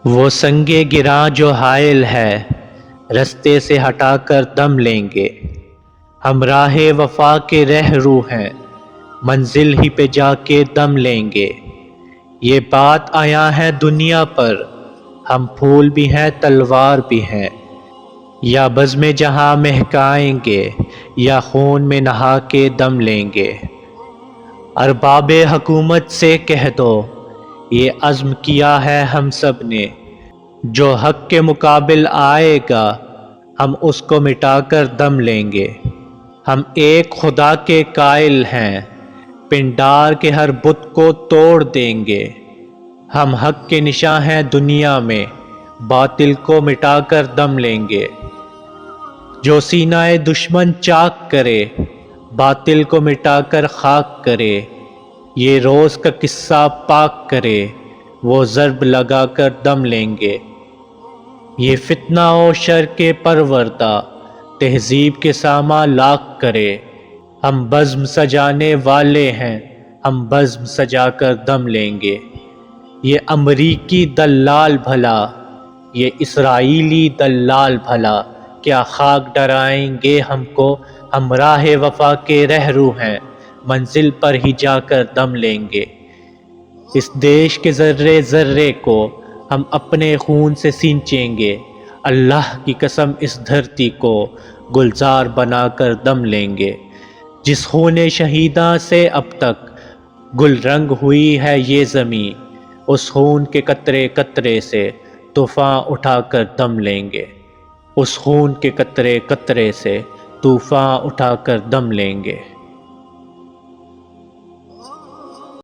وہ سنگے گراں جو حائل ہے رستے سے ہٹا کر دم لیں گے۔ ہم راہ وفا کے رہرو ہیں منزل ہی پہ جا کے دم لیں گے۔ یہ بات آیا ہے دنیا پر ہم پھول بھی ہیں تلوار بھی ہیں، یا بزم جہاں مہکائیں گے یا خون میں نہا کے دم لیں گے۔ ارباب حکومت سے کہہ دو یہ عزم کیا ہے ہم سب نے، جو حق کے مقابل آئے گا ہم اس کو مٹا کر دم لیں گے۔ ہم ایک خدا کے قائل ہیں پنڈار کے ہر بت کو توڑ دیں گے۔ ہم حق کے نشاں ہیں دنیا میں باطل کو مٹا کر دم لیں گے۔ جو سینہ دشمن چاک کرے باطل کو مٹا کر خاک کرے، یہ روز کا قصہ پاک کرے وہ ضرب لگا کر دم لیں گے۔ یہ فتنہ و شر کے پروردہ تہذیب کے ساماں لاکھ کرے، ہم بزم سجانے والے ہیں ہم بزم سجا کر دم لیں گے۔ یہ امریکی دلال بھلا یہ اسرائیلی دلال بھلا کیا خاک ڈرائیں گے ہم کو، ہم راہ وفا کے رہرو ہیں منزل پر ہی جا کر دم لیں گے۔ اس دیش کے ذرے ذرے کو ہم اپنے خون سے سینچیں گے، اللہ کی قسم اس دھرتی کو گلزار بنا کر دم لیں گے۔ جس خون شہیداں سے اب تک گل رنگ ہوئی ہے یہ زمیں، اس خون کے قطرے قطرے سے طوفاں اٹھا کر دم لیں گے۔ اس خون کے قطرے قطرے سے طوفاں اٹھا کر دم لیں گے۔